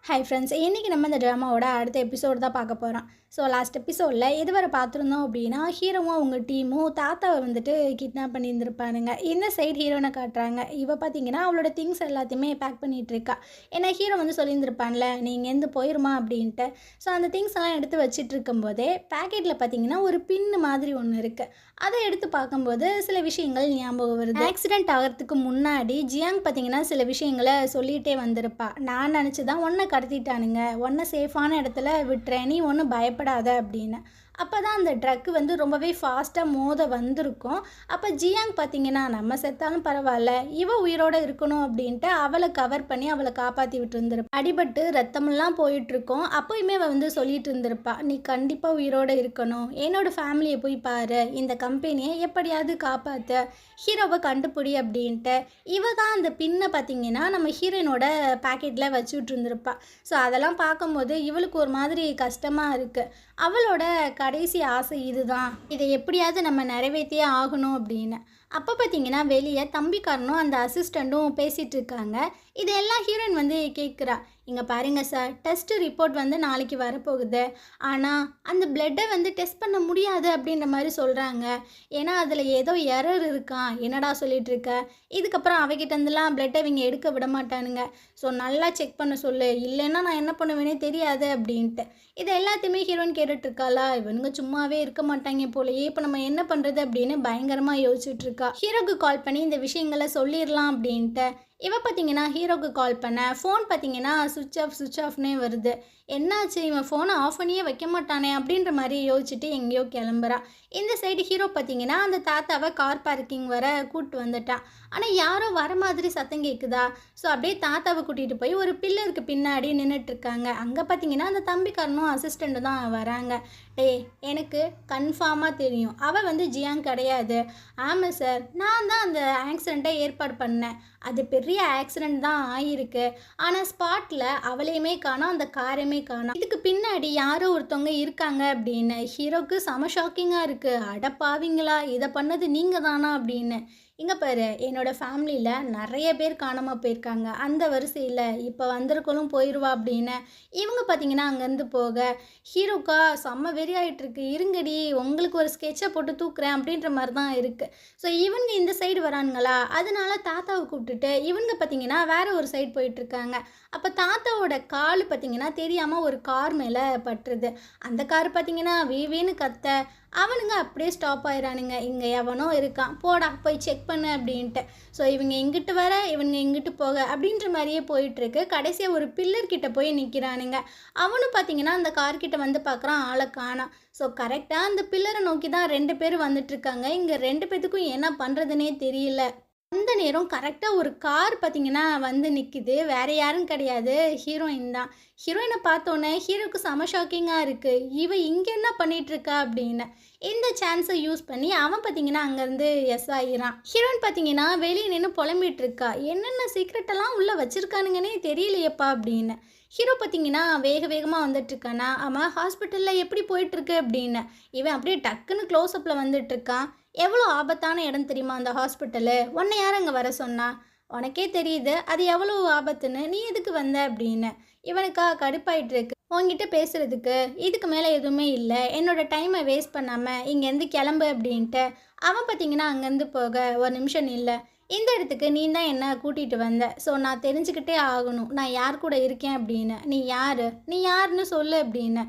Hi friends, இன்றைக்கி நம்ம இந்த ட்ராமாவோட அடுத்த எபிசோடு தான் பார்க்க போகிறோம். ஸோ லாஸ்ட் எபிசோடில் இதுவரை பார்த்துருந்தோம் அப்படின்னா, ஹீரோவும் அவங்க டீமும் தாத்தாவை வந்துட்டு கிட்னாப் பண்ணியிருந்திருப்பானுங்க. இந்த சைடு ஹீரோனை காட்டுறாங்க. இவ பார்த்தீங்கன்னா அவளோட திங்ஸ் எல்லாத்தையுமே பேக் பண்ணிகிட்ருக்கா. ஏன்னா ஹீரோ வந்து சொல்லியிருந்திருப்பான்ல, நீ இங்கேருந்து போயிருமா அப்படின்ட்டு. ஸோ அந்த திங்ஸ் எல்லாம் எடுத்து வச்சுட்டு இருக்கும்போதே பேக்கெட்டில் பார்த்தீங்கன்னா ஒரு பின்னு மாதிரி ஒன்று இருக்குது. அதை எடுத்து பார்க்கும்போது சில விஷயங்கள் ஞாபகம் வருது. ஆக்சிடென்ட் ஆகிறதுக்கு முன்னாடி ஜியாங் பார்த்தீங்கன்னா சில விஷயங்களை சொல்லிகிட்டே வந்திருப்பா. நான் நினச்சி தான் ஒன்றை கடத்திட்டானுங்க, ஒன்றை சேஃபான இடத்துல விட்டுறேன், நீ ஒன்றும் பயப்படாத அப்படின்னு. அப்போ தான் அந்த ட்ரக்கு வந்து ரொம்பவே ஃபாஸ்ட்டாக மோத வந்திருக்கும். அப்போ ஜியாங் பார்த்தீங்கன்னா நம்ம செத்தாலும் பரவாயில்ல, இவ உயிரோடு இருக்கணும் அப்படின்ட்டு அவளை கவர் பண்ணி அவளை காப்பாற்றி விட்டு இருந்திருப்பா. அடிபட்டு ரத்தமெல்லாம் போயிட்டுருக்கோம். அப்போயுமே அவள் வந்து சொல்லிட்டு இருந்திருப்பா, நீ கண்டிப்பாக உயிரோடு இருக்கணும், என்னோட ஃபேமிலியை போய் பாரு, இந்த கம்பெனியை எப்படியாவது காப்பாற்று, ஹீரோவை கண்டுபிடி அப்படின்ட்டு. இவ தான் அந்த பின்னை பார்த்தீங்கன்னா நம்ம ஹீரோயினோட பேக்கெட்டில் வச்சுட்டு இருந்திருப்பா. ஸோ அதெல்லாம் பார்க்கும்போது இவளுக்கு ஒரு மாதிரி கஷ்டமாக இருக்குது. அவளோட கடைசி ஆசை இதுதான், இதை எப்படியாவது நம்ம நிறைவேற்றியே ஆகணும் அப்படின்னு. அப்போ பார்த்தீங்கன்னா வெளியே தம்பிக்காரனும் அந்த அசிஸ்டண்ட்டும் பேசிகிட்டு இருக்காங்க. இதெல்லாம் ஹீரோயின் வந்து கேட்குறா, இங்கே பாருங்க சார், டெஸ்ட் ரிப்போர்ட் வந்து நாளைக்கு வரப்போகுது, ஆனால் அந்த பிளட்டை வந்து டெஸ்ட் பண்ண முடியாது அப்படின்ற மாதிரி சொல்கிறாங்க. ஏன்னா அதில் ஏதோ எரர் இருக்கான். என்னடா சொல்லிட்டு இருக்க, இதுக்கப்புறம் அவகிட்டேருந்துலாம் பிளட்டை இவங்க எடுக்க விட மாட்டானுங்க, ஸோ நல்லா செக் பண்ண சொல்லு, இல்லைன்னா நான் என்ன பண்ணுவேனே தெரியாது அப்படின்ட்டு. இது எல்லாத்தையுமே ஹீரோயின் கேட்டுட்ருக்காளா. இவனுங்க சும்மாவே இருக்க மாட்டாங்க போலயே, இப்போ நம்ம என்ன பண்ணுறது அப்படின்னு பயங்கரமாக யோசிச்சுட்ருக்கா. ஹீரோக்கு கால் பண்ணி இந்த விஷயங்களை சொல்லிடலாம் அப்படின்ட்டு. இவ பார்த்தீங்கன்னா ஹீரோக்கு கால் பண்ண ஃபோன் பார்த்தீங்கன்னா சுவிட்ச் ஆஃப்னே வருது. என்னாச்சு, இவன் ஃபோனை ஆஃப் பண்ணியே வைக்க மாட்டானே அப்படின்ற மாதிரி யோசிச்சுட்டு எங்கேயோ கிளம்புறா. இந்த சைடு ஹீரோ பார்த்தீங்கன்னா அந்த தாத்தாவை கார் பார்க்கிங் வர கூப்பிட்டு வந்துட்டான். ஆனால் யாரோ வர மாதிரி சத்தம் கேட்குதா. ஸோ அப்படியே தாத்தாவை கூட்டிகிட்டு போய் ஒரு பில்லருக்கு பின்னாடி நின்றுட்டுருக்காங்க. அங்கே பார்த்தீங்கன்னா அந்த தம்பிக்காரனும் அசிஸ்டண்ட்டும் தான் வராங்க. எனக்கு கன்ஃபார்மாக தெரியும், அவள் வந்து ஜியாங் கிடையாது. ஆமாம் சார், நான் தான் அந்த ஆக்சிடெண்ட்டை ஏற்பாடு பண்ணேன். அது பெரிய ஆக்சிடெண்ட் தான் ஆகிருக்கு. ஆனால் ஸ்பாட்டில் அவளையுமே காணோம், அந்த காரையுமே காணோம். இதுக்கு பின்னாடி யாரோ ஒருத்தவங்க இருக்காங்க அப்படின்னு. ஹீரோக்கு செம ஷாக்கிங்காக இருக்குது. அடப்பாவீங்களா, இதை பண்ணது நீங்கள் தானா அப்படின்னு. இங்கே பாரு, என்னோடய ஃபேமிலியில் நிறைய பேர் காணாமல் போயிருக்காங்க, அந்த வரிசையில் இப்போ வந்திருக்கலும் போயிடுவா அப்படின்னு. இவங்க பார்த்தீங்கன்னா அங்கேருந்து போக ஹீரோக்கா செம்ம வெறி ஆகிட்டுருக்கு. இருங்கடி, உங்களுக்கு ஒரு ஸ்கெட்சை போட்டு தூக்குறேன் அப்படின்ற மாதிரி தான் இருக்குது. ஸோ இவங்க இந்த சைடு வரானுங்களா, அதனால தாத்தாவை கூப்பிட்டுட்டு இவங்க பார்த்தீங்கன்னா வேறு ஒரு சைடு போயிட்டுருக்காங்க. அப்போ தாத்தாவோட கால் பார்த்தீங்கன்னா தெரியாமல் ஒரு கார் மேலே பட்டுருது. அந்த கார் பார்த்தீங்கன்னா வீவின்னு கத்த அவனுங்க அப்படியே ஸ்டாப் ஆயிடானுங்க. இங்கே எவனோ இருக்கான், போடா போய் செக் பண்ணு அப்படின்ட்டு. ஸோ இவங்க இங்கிட்டு வர இவங்க இங்கிட்டு போக அப்படின்ற மாதிரியே போயிட்டுருக்கு. கடைசியாக ஒரு பில்லர்கிட்ட போய் நிற்கிறானுங்க. அவனும் பார்த்தீங்கன்னா அந்த கார்கிட்ட வந்து பார்க்குறான், ஆளை காணாம். ஸோ கரெக்டாக அந்த பில்லரை நோக்கி தான் 2 பேர் வந்துட்டுருக்காங்க. இங்கே 2 பேத்துக்கும் என்ன பண்ணுறதுனே தெரியல. அந்த நேரம் கரெக்டாக ஒரு கார் பார்த்தீங்கன்னா வந்து நிற்கிது. வேறு யாரும் கிடையாது, ஹீரோயின் தான். ஹீரோயினை பார்த்தோன்னே ஹீரோக்கு செம ஷாக்கிங்காக இருக்குது. இவ இங்கே என்ன பண்ணிகிட்ருக்கா அப்படின்னு. இந்த சான்ஸை யூஸ் பண்ணி அவன் பார்த்தீங்கன்னா அங்கேருந்து எஸ் ஆகிறான். ஹீரோயின் பார்த்தீங்கன்னா வெளியே நின்று புலம்பிகிட்ருக்கா, என்னென்ன சீக்ரெட்டெல்லாம் உள்ளே வச்சுருக்கானுங்கன்னே தெரியலையப்பா அப்படின்னு. ஹீரோ பார்த்தீங்கன்னா வேகமாக வந்துட்டுருக்கானா, அவன் ஹாஸ்பிட்டலில் எப்படி போயிட்டுருக்கு அப்படின்னு. இவன் அப்படியே டக்குன்னு க்ளோஸ்அப்பில் வந்துட்டுருக்கான். எவ்வளோ ஆபத்தான இடம் தெரியுமா அந்த ஹாஸ்பிட்டலு, உன்னை யார் அங்கே வர சொன்னா, உனக்கே தெரியுது அது எவ்வளோ ஆபத்துன்னு, நீ எதுக்கு வந்த அப்படின்னு. இவனுக்கா கடுப்பாயிட்டுருக்கு. உங்ககிட்ட பேசுகிறதுக்கு இதுக்கு மேலே எதுவுமே இல்லை, என்னோடய டைமை வேஸ்ட் பண்ணாமல் இங்கேருந்து கிளம்பு அப்படின்ட்டு. அவன் பார்த்தீங்கன்னா அங்கேருந்து போக, ஒரு நிமிஷம் இல்லை, இந்த இடத்துக்கு நீ தான் என்ன கூட்டிகிட்டு வந்த, ஸோ நான் தெரிஞ்சுக்கிட்டே ஆகணும் நான் யார் கூட இருக்கேன் அப்படின்னு. நீ யாருன்னு சொல்லு அப்படின்னு.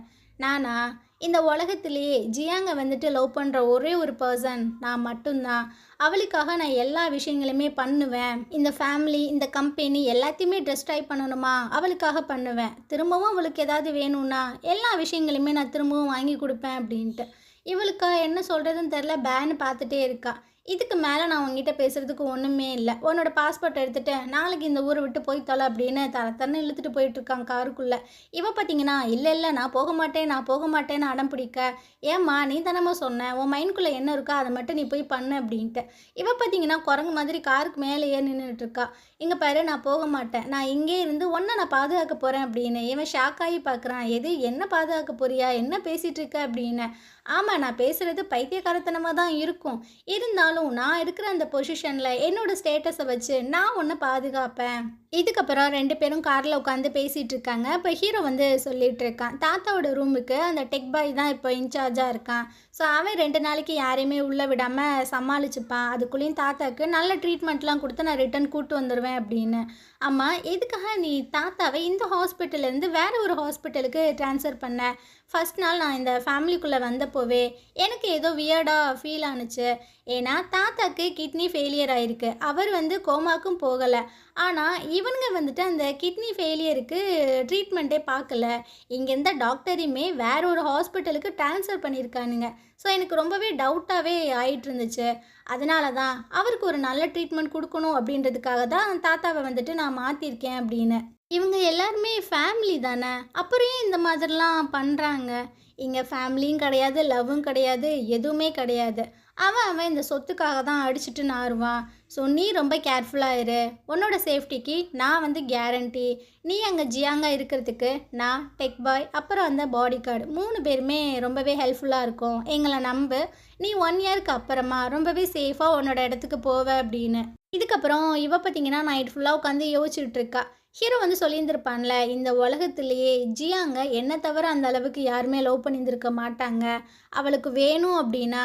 நானா, இந்த உலகத்திலேயே ஜியாங்கை வந்துட்டு லவ் பண்ணுற ஒரே ஒரு பர்சன் நான் மட்டும்தான். அவளுக்காக நான் எல்லா விஷயங்களுமே பண்ணுவேன். இந்த ஃபேமிலி, இந்த கம்பெனி எல்லாத்தையுமே ட்ரை பண்ணணுமா அவளுக்காக பண்ணுவேன். திரும்பவும் அவளுக்கு ஏதாவது வேணும்னா எல்லா விஷயங்களுமே நான் திரும்பவும் வாங்கி கொடுப்பேன் அப்படின்ட்டு. இவளுக்கா என்ன சொல்கிறதுன்னு தெரில, பேன்னு பார்த்துட்டே இருக்கா. இதுக்கு மேலே நான் உங்ககிட்ட பேசுகிறதுக்கு ஒன்றுமே இல்லை, உன்னோட பாஸ்போர்ட் எடுத்துகிட்டு நாளைக்கு இந்த ஊரை விட்டு போய் தொலை அப்படின்னு தரத்தன்னு இழுத்துட்டு போயிட்டுருக்காங்க காருக்குள்ளே. இவ பார்த்தீங்கன்னா இல்லை நான் போக மாட்டேன்னு அடம் பிடிக்க, ஏம்மா நீ தானம்மா சொன்ன, உன் மைண்ட்குள்ளே என்ன இருக்கோ அதை மட்டும் நீ போய் பண்ணு அப்படின்ட்டு. இவ பார்த்தீங்கன்னா குரங்கு மாதிரி காருக்கு மேலேயே நின்றுட்டுருக்கா. இங்கே பாரு நான் போக மாட்டேன், நான் இங்கே இருந்து ஒன்றை நான் பாதுகாக்க போகிறேன் அப்படின்னு. இவன் ஷாக் ஆகி பார்க்குறான். எது என்ன பாதுகாக்க போறியா, என்ன பேசிகிட்டு இருக்க அப்படின்னு. ஆமாம், நான் பேசுகிறது பைத்தியக்காரத்தனமாக தான் இருக்கும், இருந்தாலும் நான் இருக்கிற அந்த பொசிஷனில் என்னோட ஸ்டேட்டஸை வச்சு நான் உன்னை பாதுகாப்பேன். இதுக்கப்புறம் 2 பேரும் காரில் உட்காந்து பேசிகிட்டு இருக்காங்க. இப்போ ஹீரோ வந்து சொல்லிட்டு இருக்கான், தாத்தாவோட ரூமுக்கு அந்த டெக் பாய் தான் இப்போ இன்சார்ஜாக இருக்கான். ஸோ அவன் 2 நாளைக்கு யாரையுமே உள்ளே விடாமல் சமாளிச்சுப்பான். அதுக்குள்ளேயும் தாத்தாவுக்கு நல்ல ட்ரீட்மெண்ட்லாம் கொடுத்து நான் ரிட்டன் கூட்டு வந்துடுவேன் அப்படின்னு. அம்மா, எதுக்காக நீ தாத்தாவை இந்த ஹாஸ்பிட்டல்லேருந்து வேறு ஒரு ஹாஸ்பிட்டலுக்கு ட்ரான்ஸ்ஃபர் பண்ண? ஃபஸ்ட் நாள் நான் இந்த ஃபேமிலிக்குள்ளே வந்தப்போவே எனக்கு ஏதோ வியர்டாக ஃபீல் ஆணுச்சு. ஏன்னா தாத்தாக்கு கிட்னி ஃபெயிலியர் ஆகிருக்கு, அவர் வந்து கோமாக்கும் போகலை. ஆனால் இவனுங்க வந்துட்டு அந்த கிட்னி ஃபெயிலியருக்கு ட்ரீட்மெண்ட்டே பார்க்கல. இங்கே இருந்த டாக்டரையுமே வேற ஒரு ஹாஸ்பிட்டலுக்கு ட்ரான்ஸ்ஃபர் பண்ணியிருக்கானுங்க. ஸோ எனக்கு ரொம்பவே டவுட்டாகவே ஆகிட்டு இருந்துச்சு. அதனால தான் அவருக்கு ஒரு நல்ல ட்ரீட்மெண்ட் கொடுக்கணும் அப்படின்றதுக்காக தான் தாத்தாவை வந்துட்டு நான் மாற்றிருக்கேன் அப்படின்னு. இவங்க எல்லாருமே ஃபேமிலி தானே, அப்புறம் ஏன் இந்த மாதிரிலாம் பண்ணுறாங்க? இங்கே ஃபேமிலியும் கிடையாது, லவ்வும் கிடையாது, எதுவுமே கிடையாது. அவன் இந்த சொத்துக்காக தான் அடிச்சுட்டு நாருவான். ஸோ நீ ரொம்ப கேர்ஃபுல்லாக இரு, உன்னோட சேஃப்டிக்கு நான் வந்து கேரண்டி. நீ அங்கே ஜியாங்க இருக்கிறதுக்கு நான், டெக் பாய், அப்புறம் அந்த பாடி கார்டு 3 பேருமே ரொம்பவே ஹெல்ப்ஃபுல்லாக இருக்கும். எங்களை நம்பு, நீ 1 இயருக்கு அப்புறமா ரொம்பவே சேஃபாக உன்னோட இடத்துக்கு போவ அப்படின்னு. இதுக்கப்புறம் இவ பார்த்தீங்கன்னா நைட் ஃபுல்லாக உட்காந்து யோசிச்சுட்டு இருக்கா. ஹீரோ வந்து சொல்லியிருந்திருப்பான்ல, இந்த உலகத்திலேயே ஜியாங்க என்னை தவிர அந்த அளவுக்கு யாருமே லவ் பண்ணியிருந்திருக்க மாட்டாங்க, அவளுக்கு வேணும் அப்படின்னா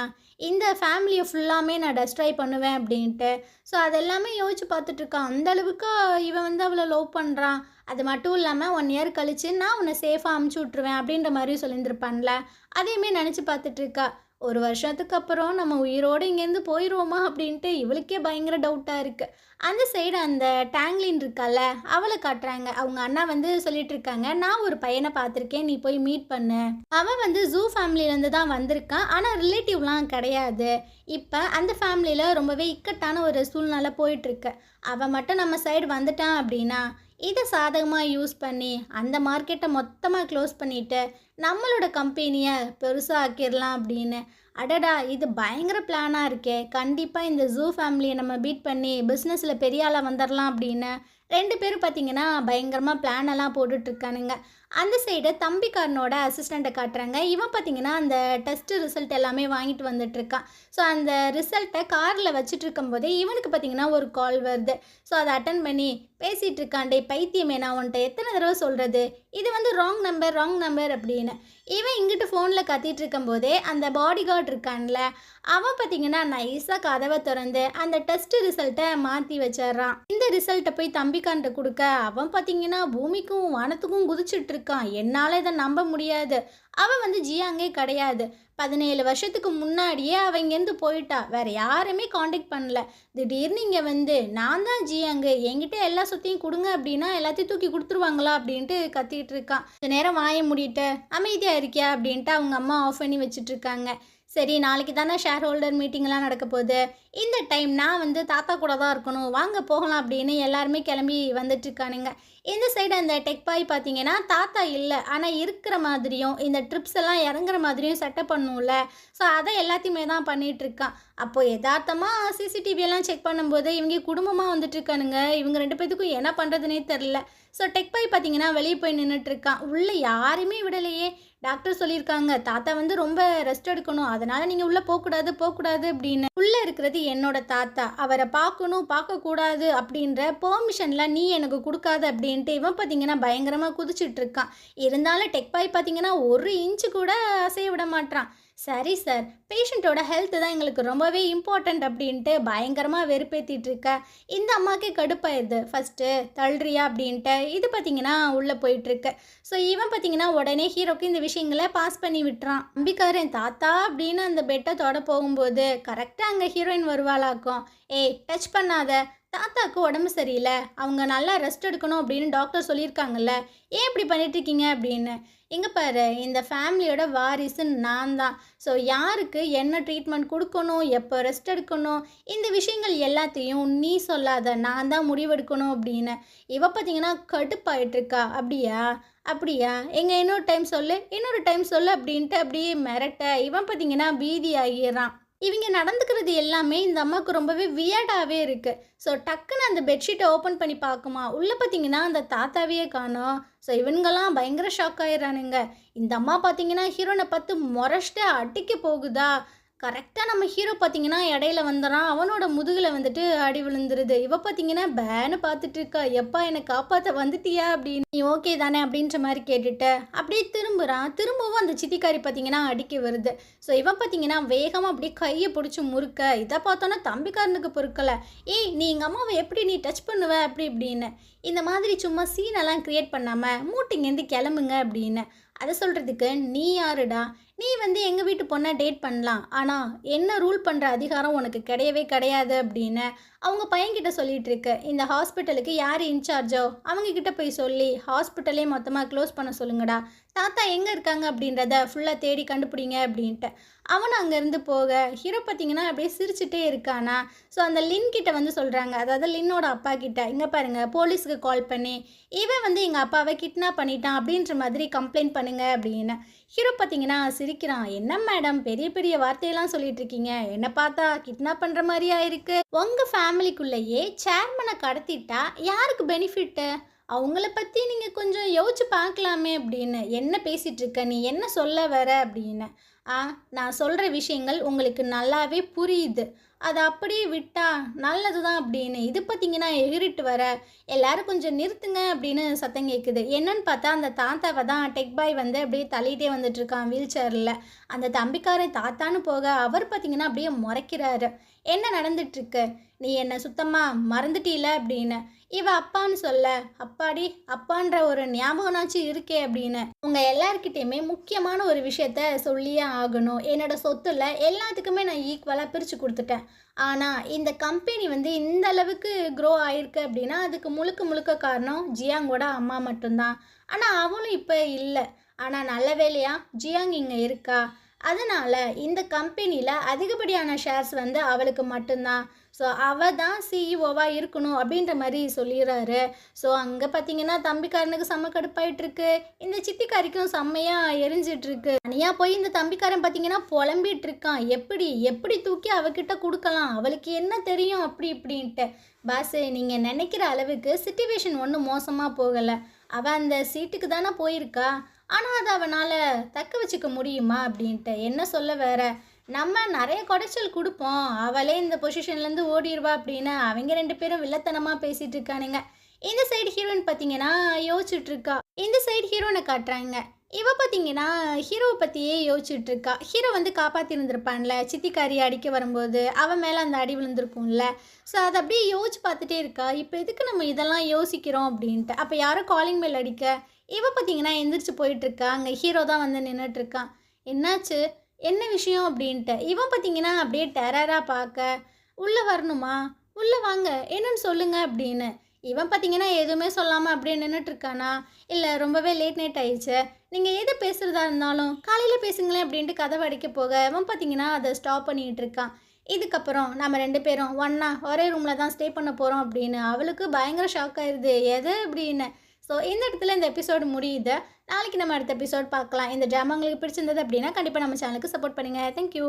இந்த ஃபேமிலியை ஃபுல்லாமே நான் டெஸ்ட்ராய் பண்ணுவேன் அப்படின்ட்டு. ஸோ அதெல்லாமே யோசிச்சு பார்த்துட்ருக்கான். அந்த அளவுக்கு இவன் வந்து அவளை லவ் பண்ணுறான். அது மட்டும் இல்லாமல் 1 இயர் கழித்து நான் உன்னை சேஃபாக அமுச்சு விட்ருவேன் அப்படின்ற மாதிரி சொல்லியிருந்திருப்பான்ல, அதையுமே நினச்சி பார்த்துட்ருக்கா. ஒரு வருஷத்துக்கு அப்புறம் நம்ம உயிரோடு இங்கேருந்து போயிடுவோமா அப்படின்ட்டு இவளுக்கே பயங்கர டவுட்டாக இருக்குது. அந்த சைடு அந்த டேங்லின் இருக்கால, அவளை காட்டுறாங்க. அவங்க அண்ணா வந்து சொல்லிட்டு இருக்காங்க, நான் ஒரு பையனை பார்த்துருக்கேன், நீ போய் மீட் பண்ணு. அவன் வந்து ஜூ ஃபேமிலியிலேருந்து தான் வந்திருக்கான், ஆனால் ரிலேட்டிவ்லாம் கிடையாது. இப்போ அந்த ஃபேமிலியில் ரொம்பவே இக்கட்டான ஒரு சூழ்நிலை போயிட்டுருக்கு. அவன் மட்டும் நம்ம சைடு வந்துட்டான் அப்படின்னா இதை சாதகமாக யூஸ் பண்ணி அந்த மார்க்கெட்டை மொத்தமாக க்ளோஸ் பண்ணிவிட்டு நம்மளோட கம்பெனியை பெருசாக ஆக்கிடலாம் அப்படின்னு. அடடா, இது பயங்கர பிளானாக இருக்கே. கண்டிப்பாக இந்த ஜூ ஃபேமிலியை நம்ம பீட் பண்ணி பிஸ்னஸில் பெரிய ஆளாக வந்துடலாம் அப்படின்னு 2 பேரும் பார்த்திங்கன்னா பயங்கரமாக பிளானெல்லாம் போட்டுட்ருக்கானுங்க. அந்த சைடு தம்பிக்காரனோட அசிஸ்டண்ட்டை காட்டுறாங்க. இவன் பார்த்திங்கன்னா அந்த டெஸ்ட்டு ரிசல்ட் எல்லாமே வாங்கிட்டு வந்துட்டுருக்கான். ஸோ அந்த ரிசல்ட்டை காரில் வச்சுட்டு இருக்கும்போதே இவனுக்கு பார்த்திங்கன்னா ஒரு கால் வருது. ஸோ அதை அட்டன் பண்ணி பேசிகிட்டு இருக்கான். டே பைத்தியமே, நான் உன்ட்ட எத்தனை தடவை சொல்கிறது, இது வந்து ராங் நம்பர் அப்படின்னு. இவன் இங்கிட்டு ஃபோனில் கத்திட்டு இருக்கும்போதே அந்த பாடி கார்டு இருக்கான்ல, அவன் பார்த்திங்கன்னா நைஸாக கதவை திறந்து அந்த டெஸ்ட் ரிசல்ட்டை மாற்றி வச்சிட்றான். இந்த ரிசல்ட்டை போய் தம்பிக்கான்ட்ட கொடுக்க அவன் பார்த்திங்கன்னா பூமிக்கும் வானத்துக்கும் குதிச்சுட்டு இருக்கான். என்னால் இதை நம்ப முடியாது. அவன் வந்து ஜியாங்கே கிடையாது. 17 வருஷத்துக்கு முன்னாடியே அவன் இங்கேருந்து போயிட்டா. வேறு யாருமே காண்டாக்ட் பண்ணல. திடீர்னு இங்கே வந்து நான் தான் ஜியாங்கு, என்கிட்ட எல்லா சொத்தையும் கொடுங்க அப்படின்னா எல்லாத்தையும் தூக்கி கொடுத்துருவாங்களா அப்படின்ட்டு கத்திட்டு இருக்கான். இந்த நேரம் வாய மூடிட்டு அமைதியாக இருக்கியா அப்படின்ட்டு அவங்க அம்மா ஆஃப் பண்ணி வச்சுட்ருக்காங்க. சரி, நாளைக்கு தானே ஷேர் ஹோல்டர் மீட்டிங்லாம் நடக்க போகுது, இந்த டைம் நான் வந்து தாத்தா கூட தான் இருக்கணும், வாங்க போகலாம் அப்படின்னு எல்லாருமே கிளம்பி வந்துட்டுருக்கானுங்க. இந்த சைடு அந்த டெக் பாய் பார்த்தீங்கன்னா தாத்தா இல்லை, ஆனால் இருக்கிற மாதிரியும் இந்த ட்ரிப்ஸ் எல்லாம் இறங்குற மாதிரியும் செட்டப் பண்ணும்ல, ஸோ அதை எல்லாத்தையுமே தான் பண்ணிகிட்ருக்கான். அப்போது யதார்த்தமாக சிசிடிவியெல்லாம் செக் பண்ணும்போது இவங்க குடும்பமாக வந்துட்டுருக்கானுங்க. இவங்க 2 பேத்துக்கும் என்ன பண்ணுறதுனே தெரில. ஸோ டெக் பாய் பார்த்தீங்கன்னா வெளியே போய் நின்றுட்டுருக்கான். உள்ளே யாருமே விடலையே. டாக்டர் சொல்லியிருக்காங்க, தாத்தா வந்து ரொம்ப ரெஸ்ட் எடுக்கணும், அதனால் நீங்கள் உள்ளே போகக்கூடாது அப்படின்னு. உள்ளே இருக்கிறது என்னோட தாத்தா, அவரை பார்க்கக்கூடாது அப்படின்ற பெர்மிஷனில் நீ எனக்கு கொடுக்காது அப்படின்ட்டு இவன் பார்த்தீங்கன்னா பயங்கரமாக குதிச்சுட்டு இருக்கான். இருந்தாலும் டெக் பாய் பார்த்தீங்கன்னா 1 இன்ச்சு கூட அசைய விட மாட்டான். சரி சார், பேஷண்ட்டோட ஹெல்த்து தான் எங்களுக்கு ரொம்பவே இம்பார்ட்டண்ட் அப்படின்ட்டு பயங்கரமாக வெறுப்பேற்றிட்டு இருக்க. இந்த அம்மாக்கே கடுப்பாயிருது. ஃபஸ்ட்டு தள்ளுறியா அப்படின்ட்டு இது பார்த்திங்கன்னா உள்ளே போயிட்டுருக்கு. ஸோ இவன் பார்த்திங்கன்னா உடனே ஹீரோக்கு இந்த விஷயங்களை பாஸ் பண்ணி விட்டுறான். நம்பிக்காரன் தாத்தா அப்படின்னு அந்த பெட்டை தொட போகும்போது கரெக்டாக அங்கே ஹீரோயின் வருவாளாக்கும். ஏய், டச் பண்ணாத, தாத்தாவுக்கு உடம்பு சரியில்லை, அவங்க நல்லா ரெஸ்ட் எடுக்கணும் அப்படின்னு டாக்டர் சொல்லியிருக்காங்கல்ல, ஏன் இப்படி பண்ணிட்டுருக்கீங்க அப்படின்னு. இங்கே பாரு, இந்த ஃபேமிலியோட வாரிசு நான் தான். ஸோ யாருக்கு என்ன ட்ரீட்மெண்ட் கொடுக்கணும், எப்போ ரெஸ்ட் எடுக்கணும், இந்த விஷயங்கள் எல்லாத்தையும் நீ சொல்லாத, நான் தான் முடிவெடுக்கணும் அப்படின்னு. இவ பார்த்தீங்கன்னா கடுப்பாயிட்ருக்கா. அப்படியா எங்கே இன்னொரு டைம் சொல்லு அப்படின்ட்டு அப்படியே மிரட்ட இவன் பார்த்தீங்கன்னா பீதி ஆகிடுறான். இவங்க நடந்துக்கிறது எல்லாமே இந்த அம்மாவுக்கு ரொம்பவே வியர்டாகவே இருக்குது. ஸோ டக்குன்னு அந்த பெட்ஷீட்டை ஓப்பன் பண்ணி பார்க்குமா, உள்ளே பார்த்தீங்கன்னா அந்த தாத்தாவையே காணோம். ஸோ இவனுங்கெல்லாம் பயங்கர ஷாக் ஆயிடுறானுங்க. இந்த அம்மா பார்த்தீங்கன்னா ஹீரோனை பார்த்து முறைச்சிட்டு அடிக்க போகுதா, கரெக்டாக நம்ம ஹீரோ பார்த்தீங்கன்னா இடையில வந்துடுறான். அவனோட முதுகில் வந்துட்டு அடி விழுந்துருது. இவ பார்த்தீங்கன்னா பேன்னு பார்த்துட்டு இருக்கா. எப்பா என்னை காப்பாற்ற வந்துட்டியா அப்படின்னு. நீ ஓகே தானே அப்படின்ற மாதிரி கேட்டுட்டு அப்படியே திரும்புகிறான். திரும்பவும் அந்த சித்திக்காரி பார்த்தீங்கன்னா அடிக்க வருது. ஸோ இவன் பார்த்தீங்கன்னா வேகமாக அப்படியே கையை பிடிச்சி முறுக்க, இதை பார்த்தோன்னா தம்பிக்காரனுக்கு பொறுக்கலை. ஏய் நீ எங்கள் அம்மாவை எப்படி நீ டச் பண்ணுவ அப்படி இப்படின்னு. இந்த மாதிரி சும்மா சீனெல்லாம் க்ரியேட் பண்ணாமல் மூட்டிங்கேருந்து கிளம்புங்க அப்படின்னு. அதை சொல்கிறதுக்கு நீ யாருடா, நீ வந்து எங்கள் வீட்டு பொண்ணை டேட் பண்ணலாம், ஆனால் என்ன ரூல் பண்ணுற அதிகாரம் உனக்கு கிடையவே கிடையாது அப்படின்னு அவங்க பையன்கிட்ட சொல்லிகிட்டு இருக்கு. இந்த ஹாஸ்பிட்டலுக்கு யார் இன்சார்ஜோ அவங்கக்கிட்ட போய் சொல்லி ஹாஸ்பிட்டலே மொத்தமாக க்ளோஸ் பண்ண சொல்லுங்கடா, தாத்தா எங்கே இருக்காங்க அப்படின்றத ஃபுல்லாக தேடி கண்டுபிடிங்க அப்படின்ட்டு. அவனும் அங்கேருந்து போக ஹீரோ பார்த்தீங்கன்னா அப்படியே சிரிச்சுட்டே இருக்கானா. ஸோ அந்த லின் கிட்ட வந்து சொல்கிறாங்க, அதாவது லின்னோட அப்பா கிட்ட, இங்கே பாருங்கள் போலீஸுக்கு கால் பண்ணி இவன் வந்து எங்கள் அப்பாவை கிட்னாப் பண்ணிட்டான் அப்படின்ற மாதிரி கம்ப்ளைண்ட் பண்ணுங்க அப்படின்னு. ஹீரோ பார்த்தீங்கன்னா சிரிக்கிறான். என்ன மேடம் பெரிய பெரிய வார்த்தையெல்லாம் சொல்லிட்டு இருக்கீங்க, என்ன பார்த்தா கிட்னாப் பண்ணுற மாதிரியா இருக்கு. உங்கள் ஃபேமிலிக்குள்ளேயே சேர்மனை கடத்திட்டா யாருக்கு பெனிஃபிட்டு, அவங்கள பற்றி நீங்கள் கொஞ்சம் யோசிச்சு பார்க்கலாமே அப்படின்னு. என்ன பேசிகிட்டு இருக்க நீ, என்ன சொல்ல வர அப்படின்னு. நான் சொல்கிற விஷயங்கள் உங்களுக்கு நல்லாவே புரியுது, அதை அப்படியே விட்டா நல்லது தான் அப்படின்னு. இது பார்த்தீங்கன்னா எகிரிட்டு வர எல்லாரும் கொஞ்சம் நிறுத்துங்க அப்படின்னு சத்தம் கேட்குது. என்னன்னு பார்த்தா அந்த தாத்தாவை தான் டெக் பாய் வந்து அப்படியே தள்ளிகிட்டே வந்துட்டுருக்கான் வீல் சேரில். அந்த தம்பிக்காரன் தாத்தான்னு போக அவர் பார்த்தீங்கன்னா அப்படியே முறைக்கிறாரு. என்ன நடந்துட்டுருக்கு, நீ என்னை சுத்தமாக மறந்துட்டீல அப்படின்னு. இவ அப்பான்னு சொல்ல, அப்பாடி அப்பான்ற ஒரு ஞாபகம்னாச்சும் இருக்கே அப்படின்னு. உங்கள் எல்லாருக்கிட்டேயுமே முக்கியமான ஒரு விஷயத்த சொல்லியே ஆகணும். என்னோட சொத்துல எல்லாத்துக்குமே நான் ஈக்குவலாக பிரித்து கொடுத்துட்டேன். ஆனால் இந்த கம்பெனி வந்து இந்த அளவுக்கு க்ரோ ஆகிருக்கு அப்படின்னா அதுக்கு முழுக்க முழுக்க காரணம் ஜியாங்கோட அம்மா மட்டும்தான். ஆனால் அவளும் இப்போ இல்லை. ஆனால் நல்ல வேலையா ஜியாங் இங்கே இருக்கா. அதனால் இந்த கம்பெனியில் அதிகப்படியான ஷேர்ஸ் வந்து அவளுக்கு மட்டும்தான். ஸோ அவள் தான் சிஇஓவாக இருக்கணும் அப்படின்ற மாதிரி சொல்லிடுறாரு. ஸோ அங்கே பார்த்தீங்கன்னா தம்பிக்காரனுக்கு செம்ம கடுப்பாயிட்ருக்கு. இந்த சித்திக்காரிக்கும் செம்மையாக எரிஞ்சிட்ருக்கு. தனியாக போய் இந்த தம்பிக்காரன் பார்த்தீங்கன்னா புலம்பிகிட்டு இருக்கான். எப்படி எப்படி தூக்கி அவகிட்ட கொடுக்கலாம், அவளுக்கு என்ன தெரியும் அப்படி இப்படின்ட்டு. பாஸு நீங்கள் நினைக்கிற அளவுக்கு சிச்சுவேஷன் ஒன்றும் மோசமாக போகலை. அவள் அந்த சீட்டுக்கு தானே போயிருக்கா, ஆனால் அதை அவனால் தக்க வச்சுக்க முடியுமா அப்படின்ட்டு. என்ன சொல்ல வேற, நம்ம நிறைய குடைச்சல் கொடுப்போம், அவளே இந்த பொசிஷன்லேருந்து ஓடிடுவா அப்படின்னு அவங்க ரெண்டு பேரும் வில்லத்தனமாக பேசிகிட்டு இருக்கானுங்க. இந்த சைடு ஹீரோயின் பார்த்தீங்கன்னா யோசிச்சுட்ருக்கா. இந்த சைடு ஹீரோனை காட்டுறாங்க. இவ பார்த்தீங்கன்னா ஹீரோவை பற்றியே யோசிச்சுட்ருக்கா. ஹீரோ வந்து காப்பாற்றிருந்துருப்பான்ல சித்திக்காரி அடிக்க வரும்போது, அவன் மேலே அந்த அடி விழுந்திருக்கும்ல. ஸோ அதை அப்படியே யோசிச்சு பார்த்துட்டே இருக்கா. இப்போ எதுக்கு நம்ம இதெல்லாம் யோசிக்கிறோம் அப்படின்ட்டு. அப்போ யாரோ காலிங் பெல் அடிக்க இவ பார்த்தீங்கன்னா எந்திரிச்சு போயிட்டுருக்கா. அங்கே ஹீரோ தான் வந்து நின்றுட்டுருக்கான். என்னாச்சு என்ன விஷயம் அப்படின்ட்டு. இவன் பார்த்தீங்கன்னா அப்படியே டெரராக பார்க்க, உள்ளே வரணுமா, உள்ளே வாங்க என்னன்னு சொல்லுங்க அப்படின்னு. இவன் பார்த்தீங்கன்னா எதுவுமே சொல்லாமல் அப்படியே நின்றுட்டுருக்கானா. இல்லை ரொம்பவே லேட் நைட் ஆயிடுச்சு, நீங்கள் எது பேசுகிறதா இருந்தாலும் காலையில் பேசுங்களேன் அப்படின்ட்டு கதவை அடிக்க போக இவன் பார்த்தீங்கன்னா அதை ஸ்டாப் பண்ணிகிட்டு இருக்கான். இதுக்கப்புறம் நம்ம ரெண்டு பேரும் ஒன்றா ஒரே ரூமில் தான் ஸ்டே பண்ண போகிறோம் அப்படின்னு. அவளுக்கு பயங்கர ஷாக் ஆயிடுது, எது அப்படின்னு. ஸோ இந்த இடத்துல இந்த எபிசோடு முடியுது. நாளைக்கு நம்ம அடுத்த எபிசோட் பார்க்கலாம். இந்த ட்ராமா உங்களுக்கு பிடிச்சிருந்தது அப்படின்னா கண்டிப்பாக நம்ம சேனலுக்கு சப்போர்ட் பண்ணுங்கள். தேங்க்யூ.